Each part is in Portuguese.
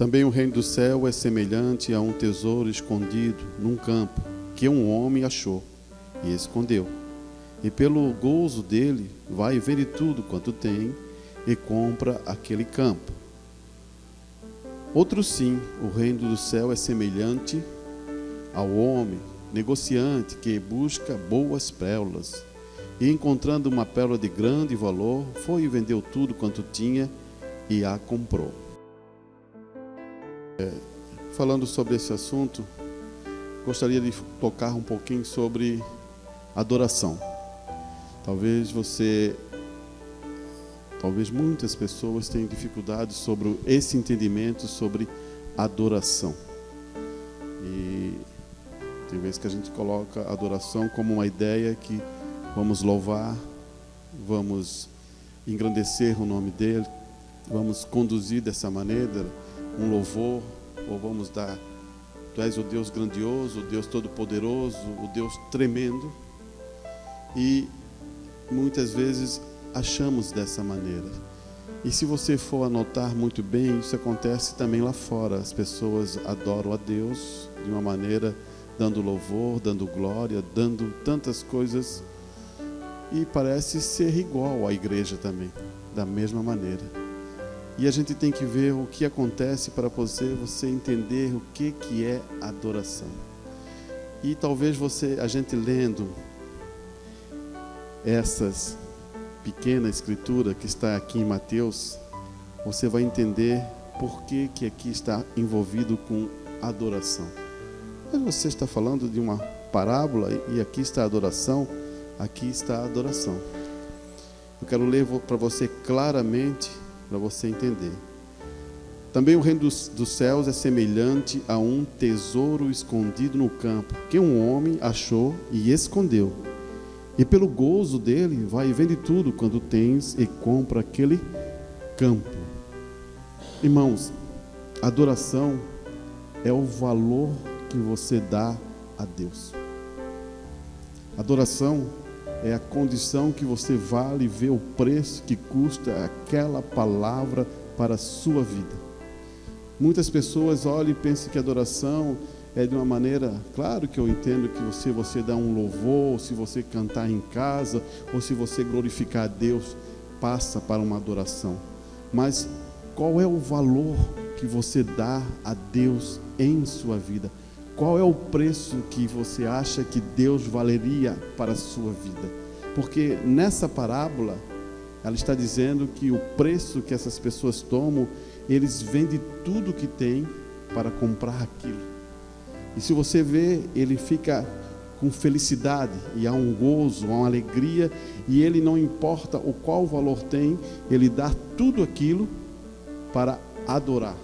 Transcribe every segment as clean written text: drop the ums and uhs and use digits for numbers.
Também o reino do céu é semelhante a um tesouro escondido num campo, que um homem achou e escondeu. E pelo gozo dele, vai e vende tudo quanto tem e compra aquele campo. Outro sim, o reino do céu é semelhante ao homem negociante que busca boas pérolas. E encontrando uma pérola de grande valor, foi e vendeu tudo quanto tinha e a comprou. Falando sobre esse assunto, gostaria de tocar um pouquinho sobre adoração. Talvez muitas pessoas tenham dificuldade sobre esse entendimento sobre adoração. E tem vezes que a gente coloca a adoração como uma ideia que vamos louvar, vamos engrandecer o nome dele, vamos conduzir dessa maneira um louvor, ou vamos dar: tu és o Deus grandioso, o Deus todo-poderoso, o Deus tremendo. E muitas vezes achamos dessa maneira. E se você for anotar muito bem, isso acontece também lá fora. As pessoas adoram a Deus de uma maneira, dando louvor, dando glória, dando tantas coisas, e parece ser igual à igreja também, da mesma maneira. E a gente tem que ver o que acontece para você entender o que é adoração. E talvez a gente lendo essas pequena escritura que está aqui em Mateus, você vai entender por que aqui está envolvido com adoração. Mas você está falando de uma parábola e aqui está a adoração, aqui está a adoração. Eu quero ler para você claramente, para você entender. Também o reino dos céus é semelhante a um tesouro escondido no campo, que um homem achou e escondeu. E pelo gozo dele, vai e vende tudo quando tens e compra aquele campo. Irmãos, adoração é o valor que você dá a Deus. Adoração é a condição que você vale, vê o preço que custa aquela palavra para a sua vida. Muitas pessoas olham e pensam que adoração é de uma maneira, claro que eu entendo que se você dá um louvor, se você cantar em casa, ou se você glorificar a Deus, passa para uma adoração. Mas qual é o valor que você dá a Deus em sua vida? Qual é o preço que você acha que Deus valeria para a sua vida? Porque nessa parábola, ela está dizendo que o preço que essas pessoas tomam, eles vendem tudo que tem para comprar aquilo. E se você vê, ele fica com felicidade, e há um gozo, há uma alegria, e ele não importa o qual valor tem, ele dá tudo aquilo para adorar.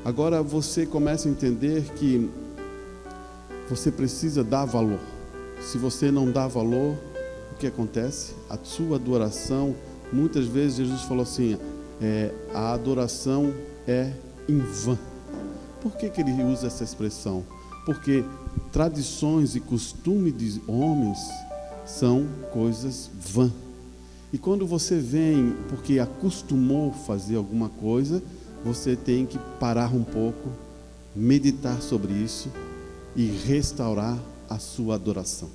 Agora você começa a entender que você precisa dar valor. Se você não dá valor, o que acontece? A sua adoração, muitas vezes Jesus falou assim, a adoração é em vão. Por que ele usa essa expressão? Porque tradições e costumes de homens são coisas vãs. E quando você vem, porque acostumou fazer alguma coisa, você tem que parar um pouco, meditar sobre isso e restaurar a sua adoração.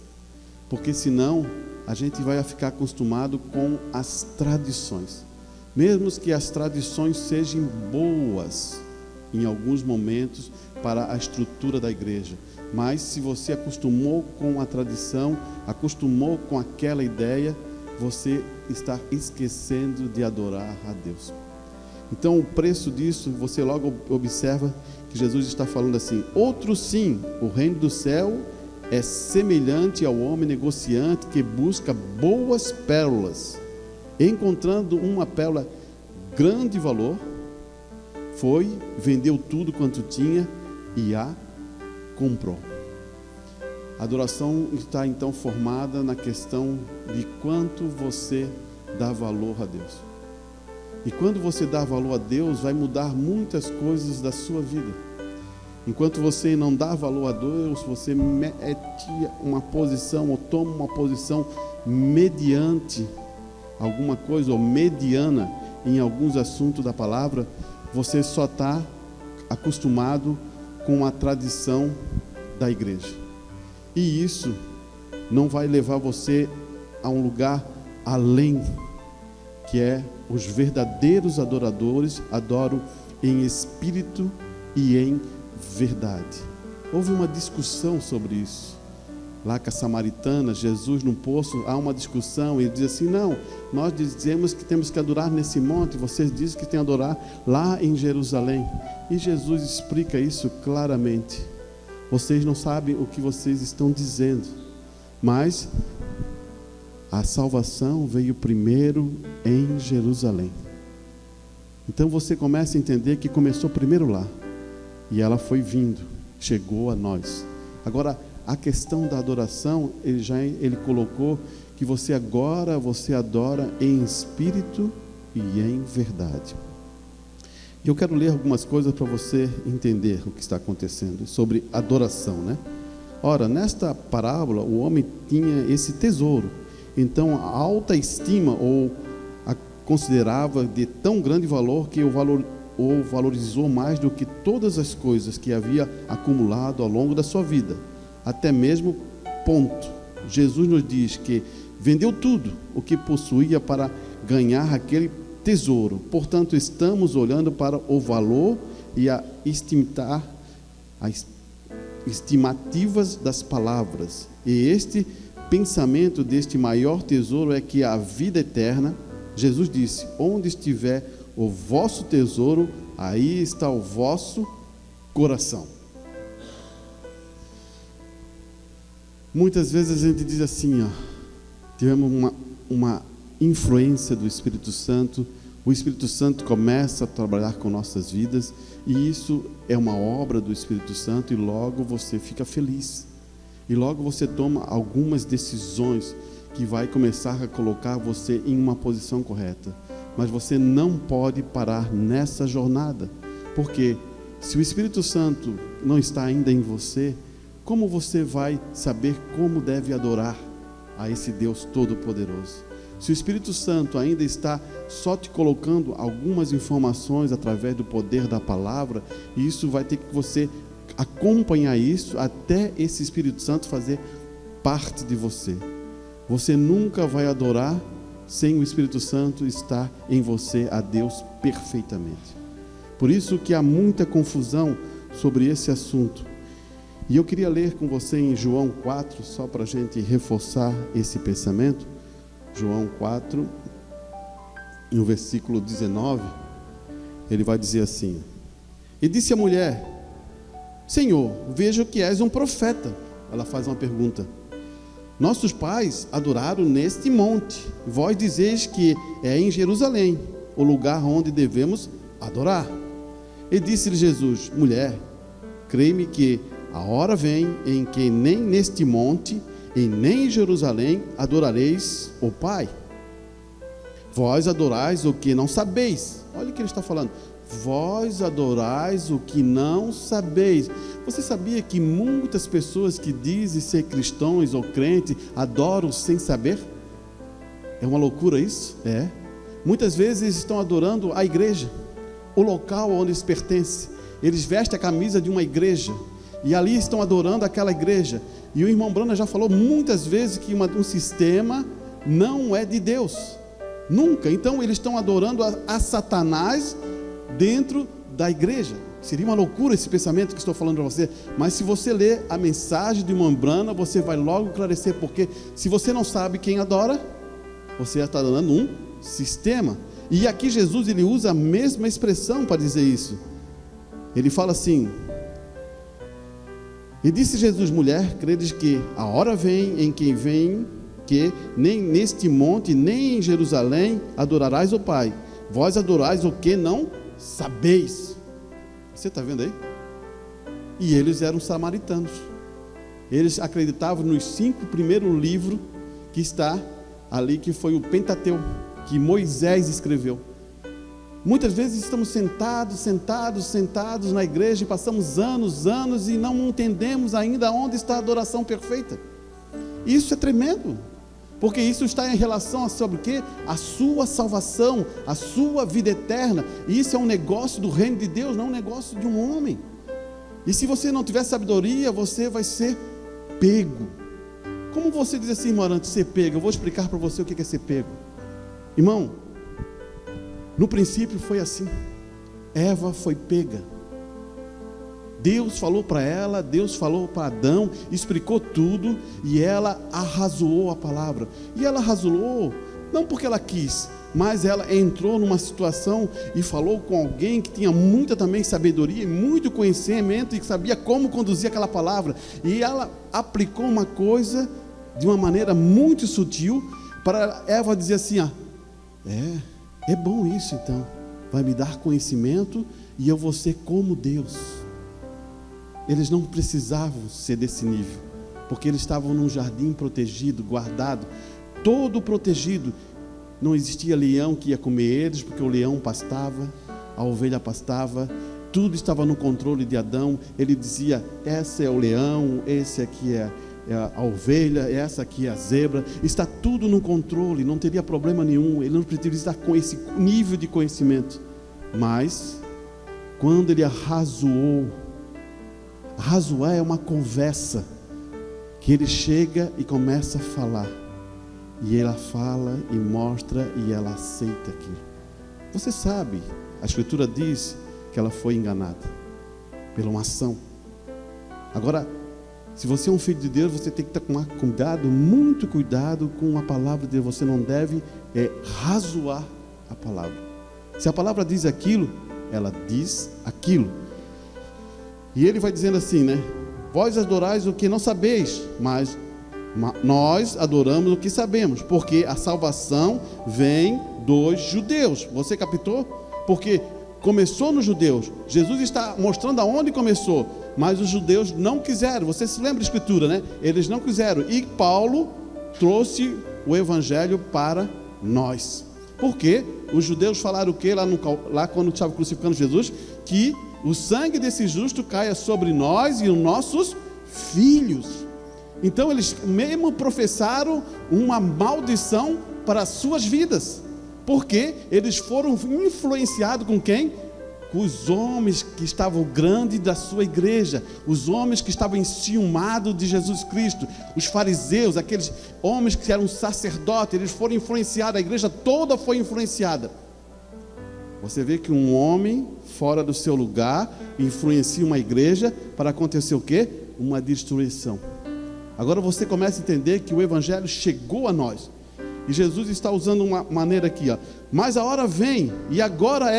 Porque senão a gente vai ficar acostumado com as tradições. Mesmo que as tradições sejam boas em alguns momentos para a estrutura da igreja, mas se você acostumou com a tradição, acostumou com aquela ideia, você está esquecendo de adorar a Deus. Então o preço disso, você logo observa que Jesus está falando assim: outro sim, o reino do céu é semelhante ao homem negociante que busca boas pérolas. Encontrando uma pérola grande valor, foi, vendeu tudo quanto tinha e a comprou. A adoração está então formada na questão de quanto você dá valor a Deus. E quando você dá valor a Deus, vai mudar muitas coisas da sua vida. Enquanto você não dá valor a Deus, você mete uma posição ou toma uma posição mediante alguma coisa, ou mediana em alguns assuntos da palavra, você só está acostumado com a tradição da igreja. E isso não vai levar você a um lugar além, que é os verdadeiros adoradores adoram em espírito e em verdade. Houve uma discussão sobre isso. Lá com a samaritana, Jesus no poço, há uma discussão, ele diz assim: não, nós dizemos que temos que adorar nesse monte, vocês dizem que tem que adorar lá em Jerusalém. E Jesus explica isso claramente: vocês não sabem o que vocês estão dizendo, mas a salvação veio primeiro em Jerusalém. Então você começa a entender que começou primeiro lá, e ela foi vindo, chegou a nós. Agora, a questão da adoração, ele colocou que você adora em espírito e em verdade. Eu quero ler algumas coisas para você entender o que está acontecendo sobre adoração, né? Ora, nesta parábola, o homem tinha esse tesouro. Então, a alta estima ou a considerava de tão grande valor que o valorizou mais do que todas as coisas que havia acumulado ao longo da sua vida. Até mesmo ponto. Jesus nos diz que vendeu tudo o que possuía para ganhar aquele tesouro. Portanto, estamos olhando para o valor e as estimativas das palavras. E este pensamento deste maior tesouro é que a vida eterna. Jesus disse: onde estiver o vosso tesouro, aí está o vosso coração. Muitas vezes a gente diz assim, tivemos uma influência do Espírito Santo, o Espírito Santo começa a trabalhar com nossas vidas, e isso é uma obra do Espírito Santo, e logo você fica feliz, e logo você toma algumas decisões que vai começar a colocar você em uma posição correta. Mas você não pode parar nessa jornada, porque se o Espírito Santo não está ainda em você, como você vai saber como deve adorar a esse Deus Todo-Poderoso? Se o Espírito Santo ainda está só te colocando algumas informações através do poder da palavra, e isso vai ter que você acompanhar isso até esse Espírito Santo fazer parte de você. Você nunca vai adorar sem o Espírito Santo estar em você a Deus perfeitamente. Por isso que há muita confusão sobre esse assunto. E eu queria ler com você em João 4, só para a gente reforçar esse pensamento. João 4, no versículo 19, ele vai dizer assim: e disse a mulher: Senhor, vejo que és um profeta. Ela faz uma pergunta: nossos pais adoraram neste monte, vós dizeis que é em Jerusalém o lugar onde devemos adorar. E disse-lhe Jesus: mulher, crê-me que a hora vem em que nem neste monte e nem em Jerusalém adorareis o Pai. Vós adorais o que não sabeis. Olha o que ele está falando: vós adorais o que não sabeis. Você sabia que muitas pessoas que dizem ser cristãos ou crentes adoram sem saber? É uma loucura isso? É. Muitas vezes estão adorando a igreja, o local onde eles pertencem. Eles vestem a camisa de uma igreja e ali estão adorando aquela igreja. E o irmão Brana já falou muitas vezes que um sistema não é de Deus. Nunca. Então eles estão adorando a Satanás dentro da igreja. Seria uma loucura esse pensamento que estou falando para você. Mas se você ler a mensagem de irmão Brana, você vai logo esclarecer. Porque se você não sabe quem adora, você está adorando um sistema. E aqui Jesus ele usa a mesma expressão para dizer isso. Ele fala assim: e disse Jesus: mulher, credes que a hora vem em que nem neste monte, nem em Jerusalém adorarás o Pai. Vós adorais o que não sabeis. Você está vendo aí? E eles eram samaritanos. Eles acreditavam nos 5 primeiros livros que está ali, que foi o Pentateuco, que Moisés escreveu. Muitas vezes estamos sentados na igreja e passamos anos e não entendemos ainda onde está a adoração perfeita. Isso é tremendo. porque isso está em relação a sobre o quê? A sua salvação, a sua vida eterna. E isso é um negócio do reino de Deus, não um negócio de um homem. E se você não tiver sabedoria, você vai ser pego. Como você diz assim, irmão, antes de ser pego? Eu vou explicar para você o que é ser pego. Irmão, no princípio foi assim. Eva foi pega. Deus falou para ela, Deus falou para Adão, explicou tudo, e ela arrazoou a palavra. E ela arrazoou, não porque ela quis, mas ela entrou numa situação e falou com alguém que tinha muita também sabedoria, muito conhecimento, e que sabia como conduzir aquela palavra. E ela aplicou uma coisa de uma maneira muito sutil, para Eva dizer assim, é bom isso então, vai me dar conhecimento, e eu vou ser como Deus. Eles não precisavam ser desse nível, porque eles estavam num jardim protegido, guardado, todo protegido. Não existia leão que ia comer eles, porque o leão pastava, a ovelha pastava, tudo estava no controle de Adão. Ele dizia, esse é o leão, esse aqui é a ovelha, essa aqui é a zebra. Está tudo no controle, não teria problema nenhum. Ele não precisava estar com esse nível de conhecimento. Mas, quando ele arrazoou, arrazoar é uma conversa, que ele chega e começa a falar, e ela fala e mostra, e ela aceita aquilo. Você sabe, a Escritura diz que ela foi enganada pela uma ação. Agora, se você é um filho de Deus, você tem que estar com cuidado, muito cuidado com a palavra de Deus. Você não deve razoar a palavra. Se a palavra diz aquilo, ela diz aquilo. E ele vai dizendo assim, né? Vós adorais o que não sabeis, mas nós adoramos o que sabemos, porque a salvação vem dos judeus. Você captou? Porque começou nos judeus. Jesus está mostrando aonde começou, mas os judeus não quiseram. Você se lembra da Escritura, né? Eles não quiseram. E Paulo trouxe o evangelho para nós. Por quê? Os judeus falaram o quê? Lá quando estavam crucificando Jesus, que o sangue desse justo caia sobre nós e os nossos filhos. Então eles mesmo professaram uma maldição para as suas vidas, porque eles foram influenciados com quem? Com os homens que estavam grandes da sua igreja, os homens que estavam enciumados de Jesus Cristo, os fariseus, aqueles homens que eram sacerdotes. Eles foram influenciados, a igreja toda foi influenciada. Você vê que um homem fora do seu lugar influencia uma igreja para acontecer o quê? Uma destruição. Agora você começa a entender que o evangelho chegou a nós. E Jesus está usando uma maneira aqui, mas a hora vem, e agora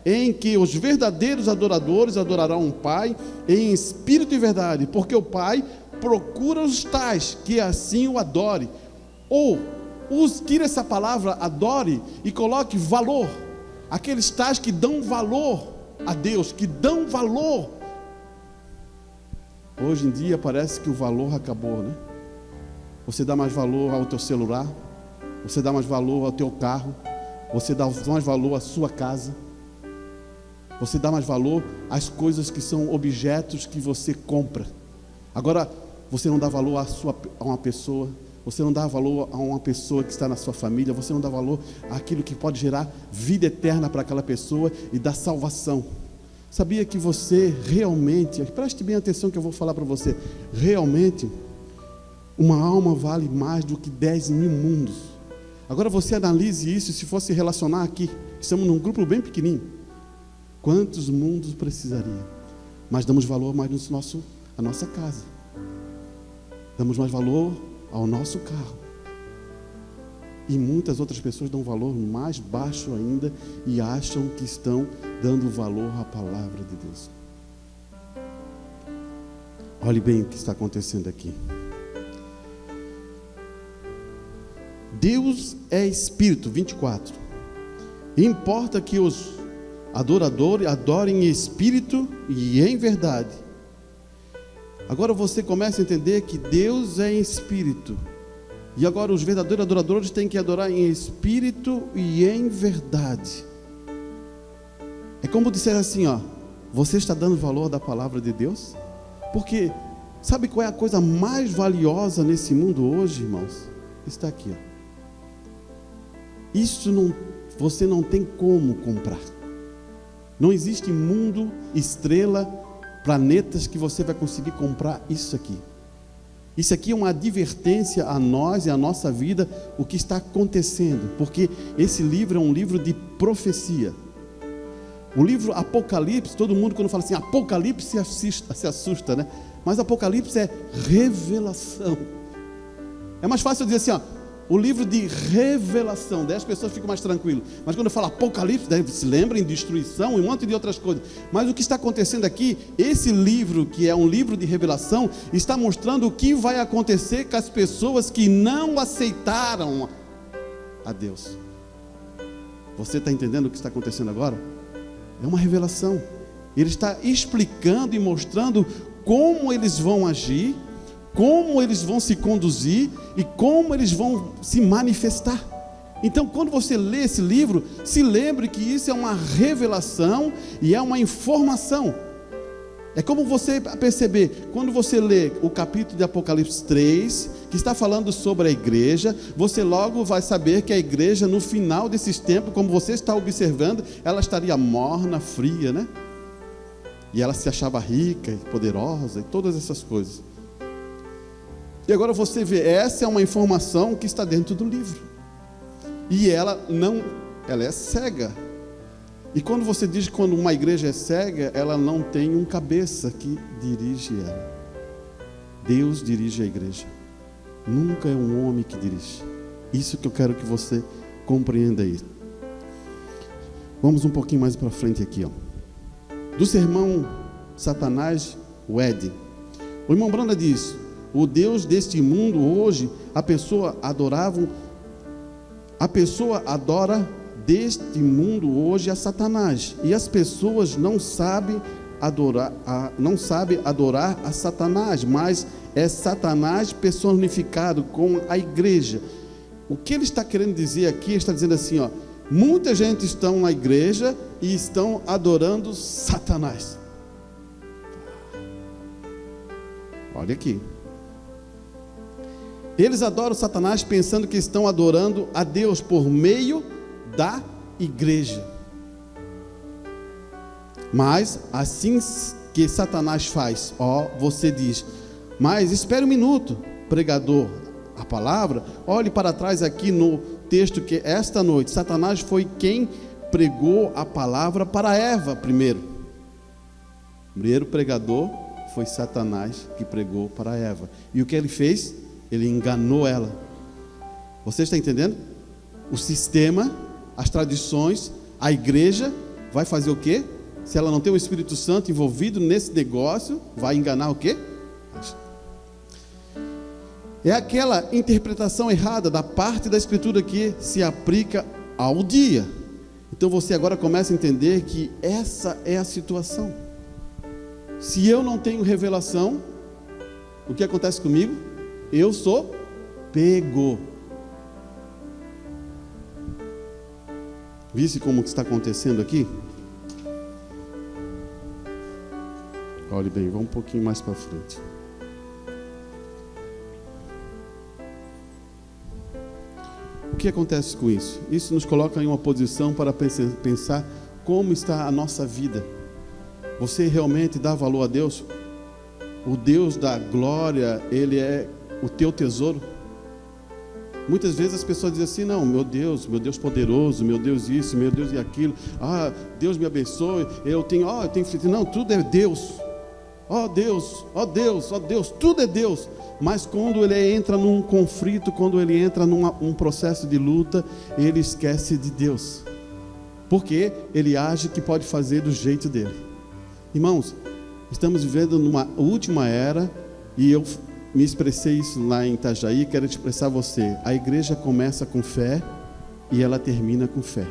em que os verdadeiros adoradores adorarão o Pai em espírito e verdade, porque o Pai procura os tais que assim o adore. Ou tira essa palavra adore e coloque valor. Aqueles tais que dão valor a Deus, que dão valor. Hoje em dia parece que o valor acabou, né? Você dá mais valor ao teu celular, você dá mais valor ao teu carro, você dá mais valor à sua casa, você dá mais valor às coisas que são objetos que você compra. Agora, você não dá valor a uma pessoa. Você não dá valor a uma pessoa que está na sua família. Você não dá valor àquilo que pode gerar vida eterna para aquela pessoa e dar salvação. Sabia que você realmente, preste bem atenção que eu vou falar para você, realmente, uma alma vale mais do que 10.000 mundos. Agora você analise isso, se fosse relacionar aqui, estamos num grupo bem pequenininho, quantos mundos precisaria? Mas damos valor mais à nossa casa, damos mais valor ao nosso carro, e muitas outras pessoas dão valor mais baixo ainda e acham que estão dando valor à palavra de Deus. Olhe bem o que está acontecendo aqui. Deus é Espírito, 24. Importa que os adoradores adorem em Espírito e em verdade. Agora você começa a entender que Deus é em Espírito. E agora os verdadeiros adoradores têm que adorar em Espírito e em verdade. É como disser assim, você está dando valor da palavra de Deus? Porque sabe qual é a coisa mais valiosa nesse mundo hoje, irmãos? está aqui, ó. Isso não, você não tem como comprar. Não existe mundo, estrela, planetas que você vai conseguir comprar isso aqui. Isso aqui é uma advertência a nós e a nossa vida, o que está acontecendo, porque esse livro é um livro de profecia. O livro Apocalipse, todo mundo quando fala assim, Apocalipse se assusta, né? Mas Apocalipse é revelação. É mais fácil dizer assim, ó, o livro de revelação, daí as pessoas ficam mais tranquilas. Mas quando eu falo Apocalipse, daí se lembram em destruição e um monte de outras coisas. Mas o que está acontecendo aqui, esse livro que é um livro de revelação, está mostrando o que vai acontecer com as pessoas que não aceitaram a Deus. Você está entendendo o que está acontecendo agora? É uma revelação. Ele está explicando e mostrando como eles vão agir, como eles vão se conduzir e como eles vão se manifestar. Então, quando você lê esse livro, se lembre que isso é uma revelação e é uma informação. É como você perceber, quando você lê o capítulo de Apocalipse 3, que está falando sobre a igreja, você logo vai saber que a igreja, no final desses tempos, como você está observando, ela estaria morna, fria, né? E ela se achava rica e poderosa e todas essas coisas. E agora você vê, essa é uma informação que está dentro do livro. E ela é cega. E quando você diz que quando uma igreja é cega, ela não tem um cabeça que dirige ela. Deus dirige a igreja. Nunca é um homem que dirige. Isso que eu quero que você compreenda aí. Vamos um pouquinho mais para frente aqui, ó. Do sermão Satanás, o Ed. O irmão Branda diz: o Deus deste mundo hoje, a pessoa adora deste mundo hoje a Satanás, e as pessoas não sabem adorar a Satanás, mas é Satanás personificado com a igreja. O que ele está querendo dizer aqui? Ele está dizendo assim, ó, muita gente estão na igreja e estão adorando Satanás. Olha aqui. Eles adoram Satanás pensando que estão adorando a Deus por meio da igreja. Mas assim que Satanás faz, você diz, mas espere um minuto, pregador, a palavra, olhe para trás aqui no texto que esta noite, Satanás foi quem pregou a palavra para Eva primeiro. O primeiro pregador foi Satanás que pregou para Eva. E o que ele fez? Ele enganou ela. Você está entendendo? O sistema, as tradições, a igreja vai fazer o quê? Se ela não tem o Espírito Santo envolvido nesse negócio, vai enganar o quê? É aquela interpretação errada da parte da Escritura que se aplica ao dia. Então você agora começa a entender que essa é a situação. Se eu não tenho revelação, o que acontece comigo? Eu sou pego. Viste como está acontecendo aqui? Olhe bem, vamos um pouquinho mais para frente. O que acontece com isso? Isso nos coloca em uma posição para pensar como está a nossa vida. Você realmente dá valor a Deus? O Deus da glória, Ele é o teu tesouro? Muitas vezes as pessoas dizem assim, não, meu Deus poderoso, meu Deus isso, meu Deus e aquilo, Deus me abençoe, eu tenho não, tudo é Deus, Deus, tudo é Deus. Mas quando ele entra num conflito, quando ele entra num processo de luta, ele esquece de Deus, porque ele acha que pode fazer do jeito dele. Irmãos, estamos vivendo numa última era, e eu me expressei isso lá em Itajaí, quero te expressar a você. A igreja começa com fé e ela termina com fé.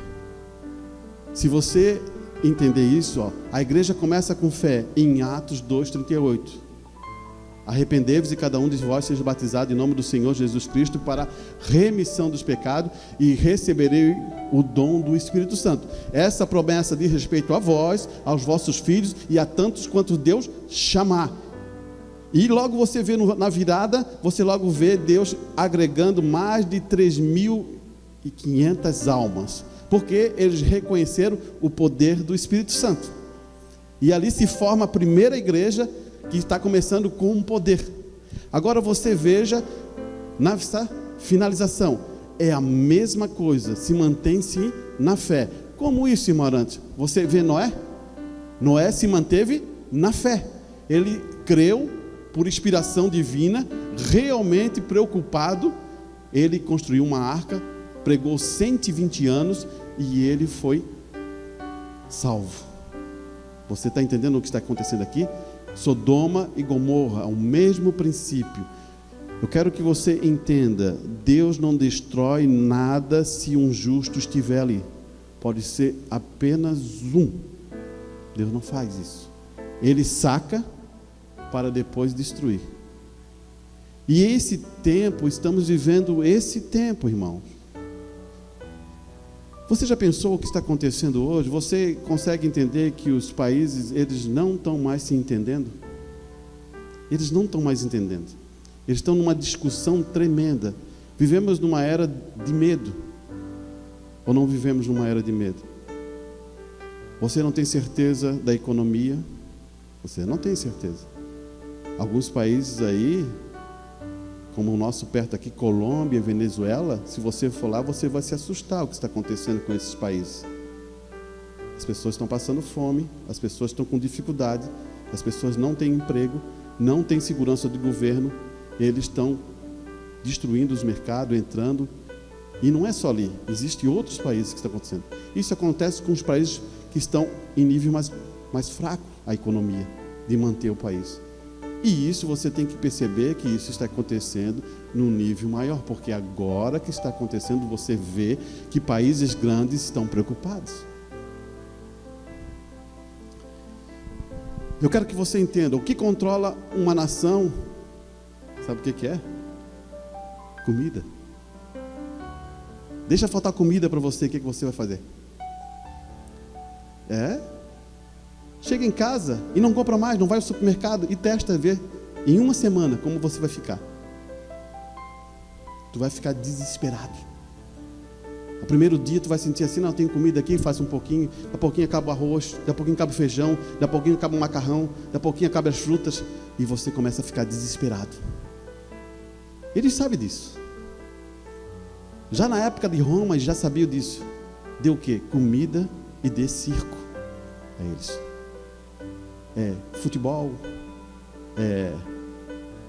Se você entender isso, a igreja começa com fé em Atos 2:38. Arrependei-vos e cada um de vós seja batizado em nome do Senhor Jesus Cristo para remissão dos pecados e receberei o dom do Espírito Santo. Essa promessa diz respeito a vós, aos vossos filhos e a tantos quanto Deus chamar. E logo você vê na virada, você logo vê Deus agregando mais de 3.500 almas, porque eles reconheceram o poder do Espírito Santo. E ali se forma a primeira igreja que está começando com um poder. Agora você veja, nessa finalização, é a mesma coisa, se mantém-se na fé. Como isso, irmão Arantes? Você vê Noé? Noé se manteve na fé. Ele creu por inspiração divina, realmente preocupado. Ele construiu uma arca, pregou 120 anos e ele foi salvo. Você está entendendo o que está acontecendo aqui? Sodoma e Gomorra, o mesmo princípio. Eu quero que você entenda, Deus não destrói nada se um justo estiver ali. Pode ser apenas um. Deus não faz isso. Ele saca para depois destruir. E esse tempo, estamos vivendo esse tempo, irmãos. Você já pensou o que está acontecendo hoje? Você consegue entender que os países, eles não estão mais se entendendo? Eles não estão mais entendendo. Eles estão numa discussão tremenda. Vivemos numa era de medo. Ou não vivemos numa era de medo? Você não tem certeza da economia? Você não tem certeza. Alguns países aí, como o nosso perto aqui, Colômbia, Venezuela, se você for lá, você vai se assustar com o que está acontecendo com esses países. As pessoas estão passando fome, as pessoas estão com dificuldade, as pessoas não têm emprego, não têm segurança do governo, eles estão destruindo os mercados, entrando, e não é só ali, existem outros países que está acontecendo. Isso acontece com os países que estão em nível mais fraco, a economia, de manter o país. E isso você tem que perceber que isso está acontecendo num nível maior, porque agora que está acontecendo, você vê que países grandes estão preocupados. Eu quero que você entenda, o que controla uma nação, sabe o que é? Comida. Deixa faltar comida para você, o que você vai fazer? Chega em casa e não compra mais, não vai ao supermercado e testa ver em uma semana como você vai ficar. Tu vai ficar desesperado. No primeiro dia tu vai sentir assim, não, tem comida aqui, faz um pouquinho, daqui a pouquinho acaba o arroz, daqui a pouquinho acaba o feijão, daqui a pouquinho acaba o macarrão, daqui a pouquinho acaba as frutas, e você começa a ficar desesperado. Eles sabem disso. Já na época de Roma, eles já sabiam disso. Deu o quê? Comida e de circo a eles. Futebol,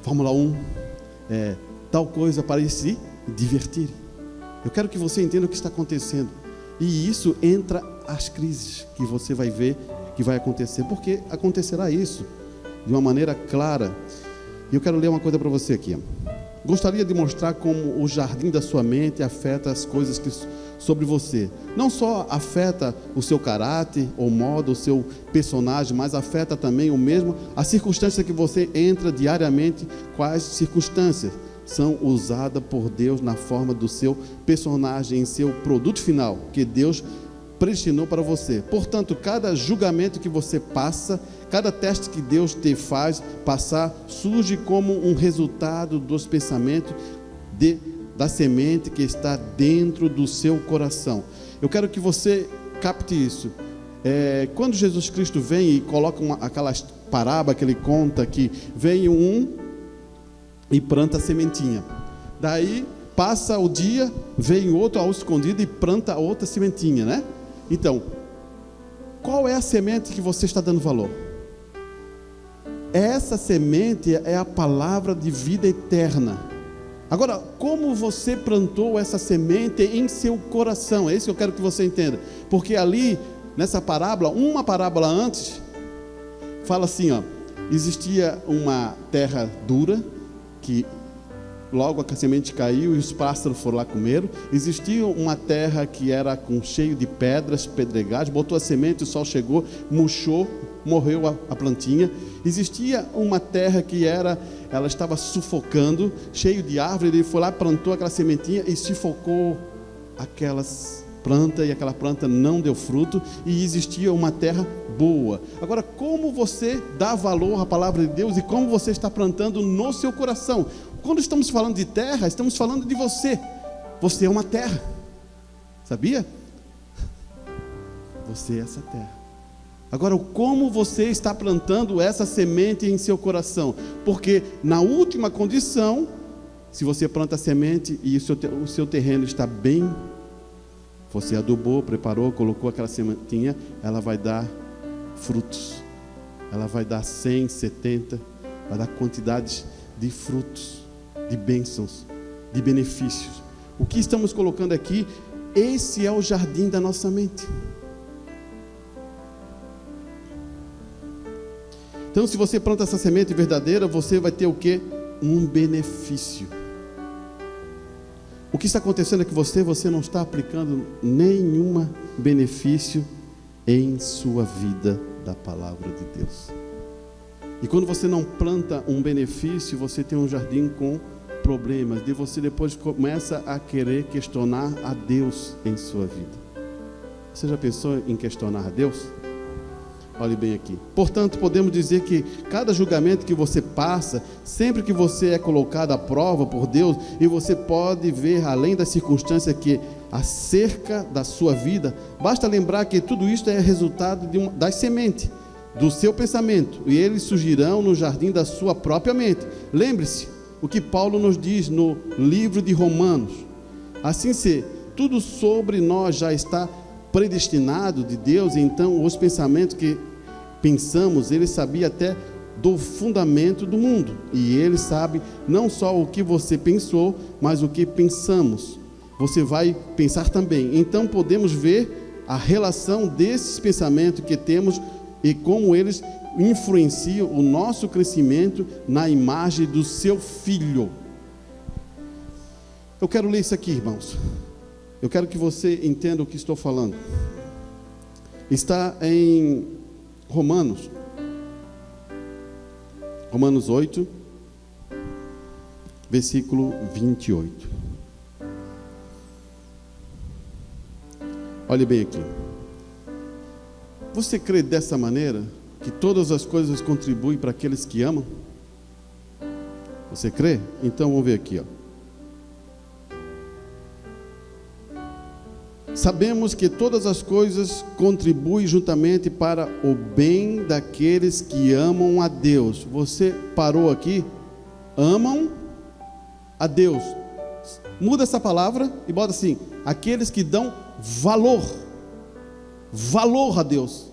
Fórmula 1, tal coisa para eles se divertirem. Eu quero que você entenda o que está acontecendo. E isso entra as crises que você vai ver que vai acontecer, porque acontecerá isso de uma maneira clara. E eu quero ler uma coisa para você aqui. Gostaria de mostrar como o jardim da sua mente afeta as coisas que sobre você. Não só afeta o seu caráter, ou modo, o seu personagem, mas afeta também o mesmo, a circunstância que você entra diariamente, quais circunstâncias são usadas por Deus na forma do seu personagem, em seu produto final, que Deus predestinou para você. Portanto, cada julgamento que você passa, cada teste que Deus te faz passar, surge como um resultado dos pensamentos da semente que está dentro do seu coração. Eu quero que você capte isso. Quando Jesus Cristo vem e coloca aquela parábola que ele conta, que vem um e planta a sementinha, daí passa o dia, vem outro ao escondido e planta outra sementinha, né? Então, qual é a semente que você está dando valor? Essa semente é a palavra de vida eterna. Agora, como você plantou essa semente em seu coração? É isso que eu quero que você entenda. Porque ali, nessa parábola, uma parábola antes, fala assim, existia uma terra dura, que logo a semente caiu e os pássaros foram lá comer. Existia uma terra que era cheio de pedras, pedregais, botou a semente, o sol chegou, murchou, morreu a plantinha. Existia uma terra que ela estava sufocando, cheio de árvore, ele foi lá, plantou aquela sementinha e sufocou aquelas planta e aquela planta não deu fruto e existia uma terra boa. Agora, como você dá valor à palavra de Deus e como você está plantando no seu coração? Quando estamos falando de terra, estamos falando de você. Você é uma terra, sabia? Você é essa terra. Agora, como você está plantando essa semente em seu coração? Porque na última condição, se você planta a semente e o seu terreno está bem, você adubou, preparou, colocou aquela sementinha, ela vai dar frutos. Ela vai dar 100, 70, vai dar quantidades de frutos, de bênçãos, de benefícios. O que estamos colocando aqui, esse é o jardim da nossa mente. Então, se você planta essa semente verdadeira, você vai ter o quê? Um benefício. O que está acontecendo é que você não está aplicando nenhum benefício em sua vida da palavra de Deus. E quando você não planta um benefício, você tem um jardim com problemas, e você depois começa a querer questionar a Deus em sua vida. Você já pensou em questionar a Deus? Olhe bem aqui. Portanto, podemos dizer que cada julgamento que você passa, sempre que você é colocado à prova por Deus, e você pode ver além da circunstância que acerca da sua vida, basta lembrar que tudo isto é resultado das sementes, do seu pensamento, e eles surgirão no jardim da sua própria mente. Lembre-se o que Paulo nos diz no livro de Romanos: assim se tudo sobre nós já está predestinado de Deus, então os pensamentos que pensamos, Ele sabia até do fundamento do mundo, e Ele sabe não só o que você pensou, mas o que pensamos, você vai pensar também. Então podemos ver a relação desses pensamentos que temos e como eles influenciam o nosso crescimento na imagem do seu Filho. Eu quero ler isso aqui, irmãos. Eu quero que você entenda o que estou falando. Está em Romanos 8, versículo 28. Olhe bem aqui. Você crê dessa maneira, que todas as coisas contribuem para aqueles que amam? Você crê? Então vamos ver aqui, ó. Sabemos que todas as coisas contribuem juntamente para o bem daqueles que amam a Deus. Você parou aqui? Amam a Deus. Muda essa palavra e bota assim: aqueles que dão valor a Deus.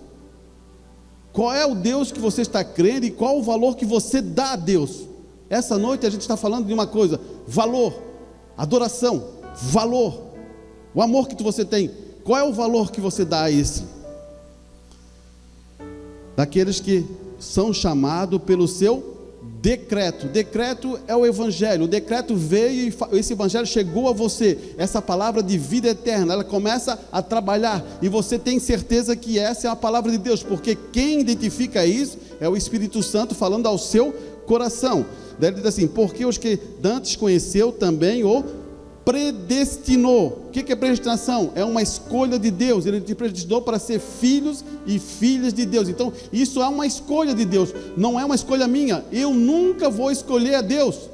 Qual é o Deus que você está crendo e qual o valor que você dá a Deus? Essa noite a gente está falando de uma coisa: valor, adoração, valor. O amor que você tem, qual é o valor que você dá a esse? Daqueles que são chamados pelo seu decreto. Decreto é o Evangelho. O decreto veio e esse Evangelho chegou a você. Essa palavra de vida eterna, ela começa a trabalhar. E você tem certeza que essa é a palavra de Deus, porque quem identifica isso é o Espírito Santo falando ao seu coração. Daí ele diz assim: porque os que dantes conheceu também o predestinou. O que é predestinação? É uma escolha de Deus. Ele te predestinou para ser filhos e filhas de Deus. Então isso é uma escolha de Deus, não é uma escolha minha. Eu nunca vou escolher a Deus.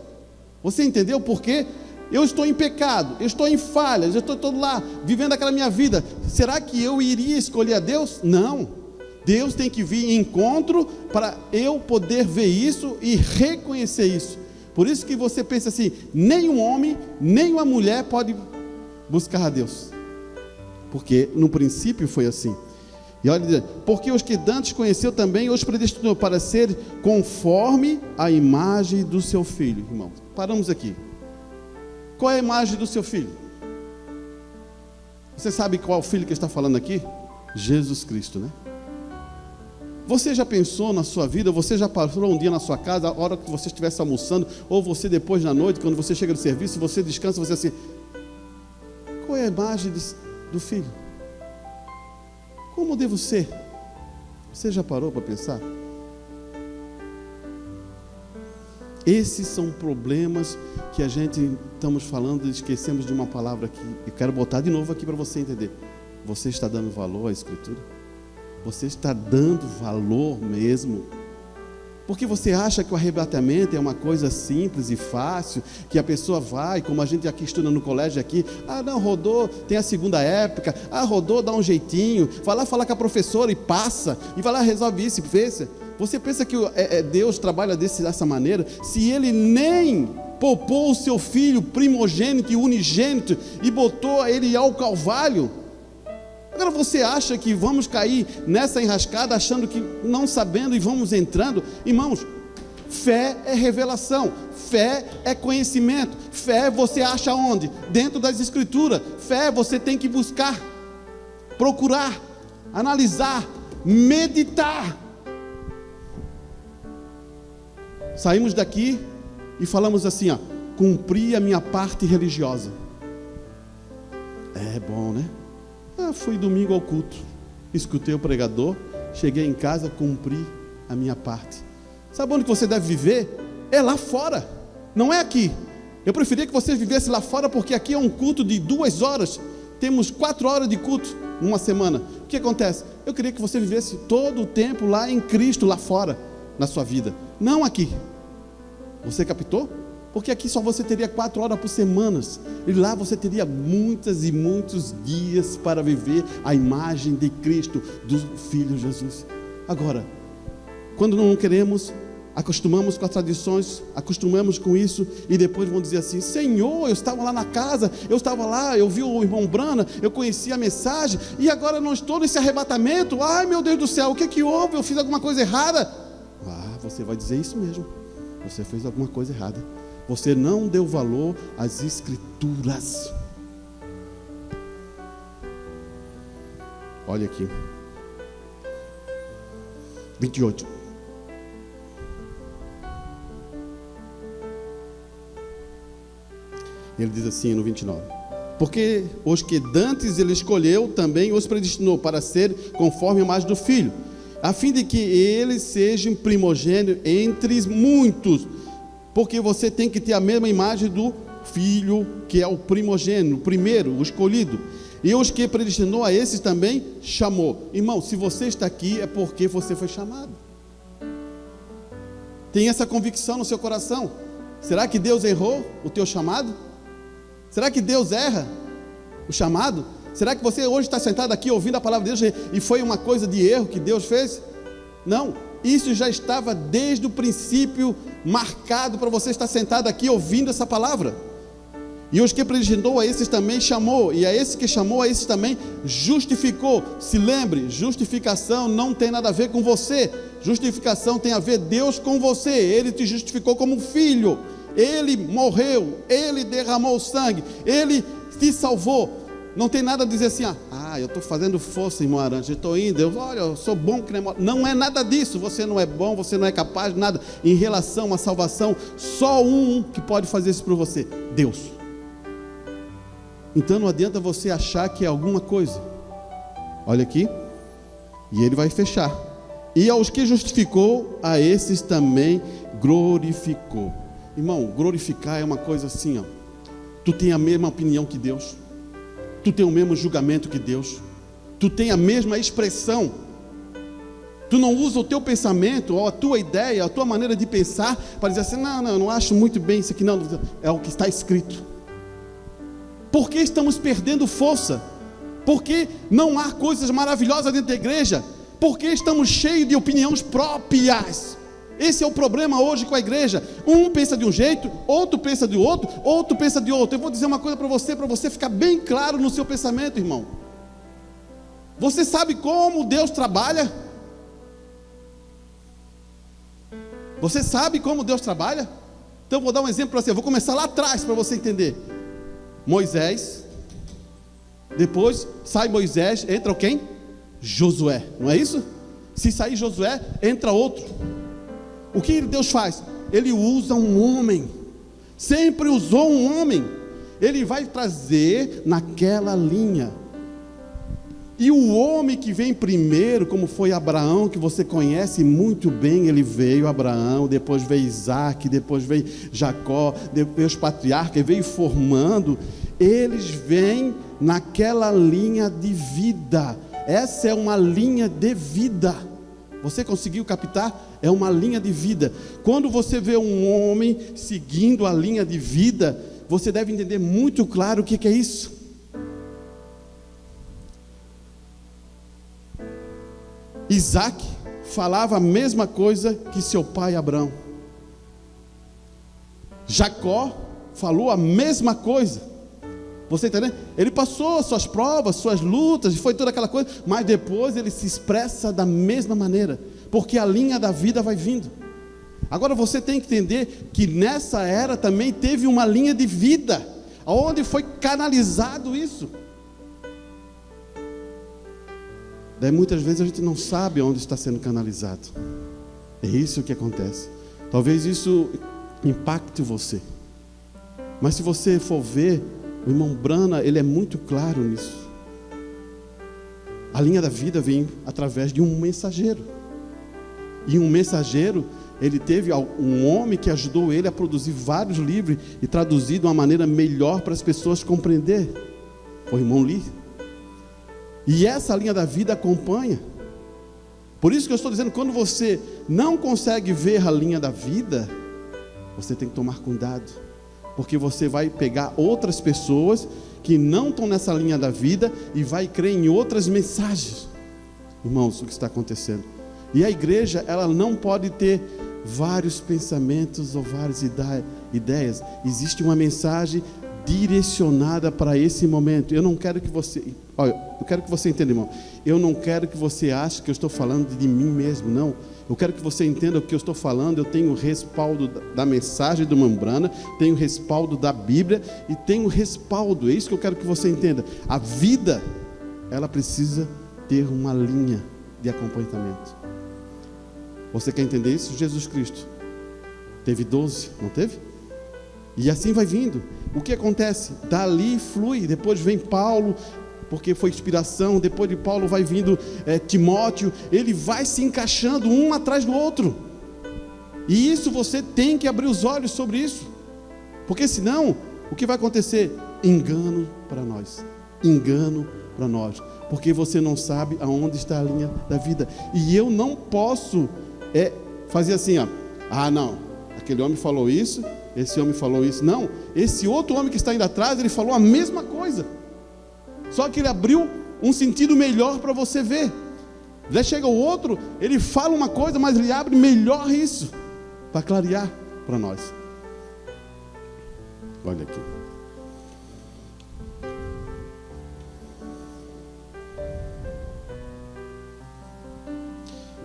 Você entendeu por quê? Eu estou em pecado, eu estou em falhas, eu estou todo lá vivendo aquela minha vida. Será que eu iria escolher a Deus? Não. Deus tem que vir em encontro para eu poder ver isso e reconhecer isso. Por isso que você pensa assim: nem um homem, nem uma mulher pode buscar a Deus, porque no princípio foi assim. E olha, porque os que dantes conheceu também os predestinou para ser conforme a imagem do seu Filho. Irmão, paramos aqui. Qual é a imagem do seu Filho? Você sabe qual é o Filho que está falando aqui? Jesus Cristo, né? Você já pensou na sua vida, você já passou um dia na sua casa, a hora que você estivesse almoçando, ou você depois na noite, quando você chega do serviço, você descansa, você assim: qual é a imagem do Filho? Como devo ser? Você já parou para pensar? Esses são problemas que a gente estamos falando e esquecemos de uma palavra aqui. Eu quero botar de novo aqui para você entender. Você está dando valor à Escritura? Você está dando valor mesmo? Porque você acha que o arrebatamento é uma coisa simples e fácil, que a pessoa vai, como a gente aqui estuda no colégio aqui, não, rodou, tem a segunda época, rodou, dá um jeitinho, vai lá falar com a professora e passa, e vai lá resolve isso e pensa. Você pensa que Deus trabalha dessa maneira? Se Ele nem poupou o seu filho primogênito e unigênito e botou ele ao Calvário, agora você acha que vamos cair nessa enrascada achando que não sabendo e vamos entrando? Irmãos, fé é revelação, fé é conhecimento, fé você acha onde? Dentro das Escrituras. Fé você tem que buscar, procurar, analisar, meditar. Saímos daqui e falamos assim, cumpri a minha parte religiosa. É bom, né? Fui domingo ao culto, escutei o pregador, cheguei em casa, cumpri a minha parte. Sabe onde você deve viver? É lá fora, não é aqui. Eu preferia que você vivesse lá fora, porque aqui é um culto de 2 horas, temos 4 horas de culto numa semana. O que acontece? Eu queria que você vivesse todo o tempo lá em Cristo, lá fora, na sua vida, não aqui. Você captou? Porque aqui só você teria 4 horas por semana, e lá você teria muitas e muitos dias para viver a imagem de Cristo, do Filho Jesus. Agora, quando não queremos, acostumamos com as tradições, acostumamos com isso, e depois vão dizer assim, Senhor, eu estava lá na casa, eu estava lá, eu vi o irmão Brana, eu conheci a mensagem, e agora não estou nesse arrebatamento. Ai meu Deus do céu, o que houve? Eu fiz alguma coisa errada? Você vai dizer isso mesmo, você fez alguma coisa errada. Você não deu valor às Escrituras. Olha aqui, 28. Ele diz assim no 29: porque os que dantes ele escolheu, também os predestinou para ser conforme a imagem do Filho, a fim de que eles sejam primogênitos entre muitos. Porque você tem que ter a mesma imagem do Filho, que é o primogênito, o primeiro, o escolhido. E os que predestinou, a esses também chamou. Irmão, se você está aqui é porque você foi chamado. Tem essa convicção no seu coração? Será que Deus errou o teu chamado? Será que Deus erra o chamado? Será que você hoje está sentado aqui ouvindo a palavra de Deus e foi uma coisa de erro que Deus fez? Não. Isso já estava desde o princípio marcado para você estar sentado aqui ouvindo essa palavra. E os que predestinou, a esses também chamou, e a esses que chamou, a esses também justificou. Se lembre, justificação não tem nada a ver com você, justificação tem a ver Deus com você. Ele te justificou como filho, Ele morreu, Ele derramou o sangue, Ele te salvou. Não tem nada a dizer assim, eu estou fazendo força, irmão Arantes, eu estou indo, olha, eu sou bom que nem... Não é nada disso, você não é bom, você não é capaz de nada. Em relação à salvação, só um que pode fazer isso por você, Deus. Então não adianta você achar que é alguma coisa. Olha aqui, e ele vai fechar. E aos que justificou, a esses também glorificou. Irmão, glorificar é uma coisa assim, tu tem a mesma opinião que Deus, tu tem o mesmo julgamento que Deus, tu tem a mesma expressão, tu não usa o teu pensamento, ou a tua ideia, a tua maneira de pensar, para dizer assim, não, eu não acho muito bem isso aqui, não, é o que está escrito. Por que estamos perdendo força? Porque não há coisas maravilhosas dentro da igreja? Porque estamos cheios de opiniões próprias. Esse é o problema hoje com a igreja. Um pensa de um jeito, outro pensa de outro, outro pensa de outro. Eu vou dizer uma coisa para você ficar bem claro no seu pensamento, irmão. Você sabe como Deus trabalha? Você sabe como Deus trabalha? Então eu vou dar um exemplo para você. Eu vou começar lá atrás para você entender. Moisés, depois sai Moisés, entra quem? Josué, não é isso? Se sair Josué, entra outro. O que Deus faz? Ele usa um homem, sempre usou um homem. Ele vai trazer naquela linha. E o homem que vem primeiro, como foi Abraão, que você conhece muito bem, ele veio Abraão, depois veio Isaac, depois veio Jacó, depois os patriarcas, veio formando. Eles vêm naquela linha de vida. Essa é uma linha de vida. Você conseguiu captar? É uma linha de vida. Quando você vê um homem seguindo a linha de vida, você deve entender muito claro o que é isso. Isaac falava a mesma coisa que seu pai Abraão. Jacó falou a mesma coisa. Você entendeu? Ele passou suas provas, suas lutas, foi toda aquela coisa, mas depois ele se expressa da mesma maneira, porque a linha da vida vai vindo. Agora você tem que entender que nessa era também teve uma linha de vida, onde foi canalizado isso. Daí muitas vezes a gente não sabe onde está sendo canalizado. É isso que acontece. Talvez isso impacte você. Mas se você for ver, o irmão Brana, ele é muito claro nisso. A linha da vida vem através de um mensageiro. E um mensageiro, ele teve um homem que ajudou ele a produzir vários livros e traduzir de uma maneira melhor para as pessoas compreender. O irmão Lee. E essa linha da vida acompanha. Por isso que eu estou dizendo, quando você não consegue ver a linha da vida, você tem que tomar cuidado, porque você vai pegar outras pessoas que não estão nessa linha da vida e vai crer em outras mensagens. Irmãos, o que está acontecendo? E a igreja, ela não pode ter vários pensamentos ou várias ideias. Existe uma mensagem direcionada para esse momento. Eu não quero que você... Olha, eu quero que você entenda, irmão. Eu não quero que você ache que eu estou falando de mim mesmo, não. Eu quero que você entenda o que eu estou falando. Eu tenho respaldo da mensagem do Membrana, tenho respaldo da Bíblia e tenho respaldo. É isso que eu quero que você entenda. A vida, ela precisa ter uma linha de acompanhamento. Você quer entender isso? Jesus Cristo teve 12, não teve? E assim vai vindo. O que acontece? Dali flui, depois vem Paulo, porque foi inspiração. Depois de Paulo vai vindo Timóteo. Ele vai se encaixando um atrás do outro. E isso você tem que abrir os olhos sobre isso, porque senão o que vai acontecer? Engano para nós. Engano para nós, porque você não sabe aonde está a linha da vida. E eu não posso fazer assim, ó. Ah, não, aquele homem falou isso, esse homem falou isso. Não, esse outro homem que está indo atrás, ele falou a mesma coisa, só que ele abriu um sentido melhor para você ver. Já chega o outro, ele fala uma coisa, mas ele abre melhor isso, para clarear para nós. Olha aqui.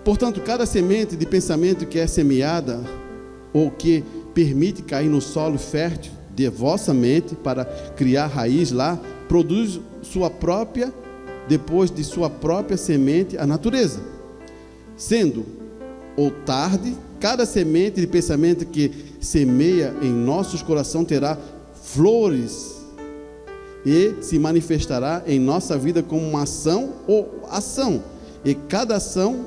Portanto, cada semente de pensamento que é semeada, ou que permite cair no solo fértil de vossa mente para criar raiz lá, produz sua própria, depois de sua própria semente, a natureza. Sendo ou tarde, cada semente de pensamento que semeia em nossos corações terá flores e se manifestará em nossa vida como uma ação ou ação. E cada ação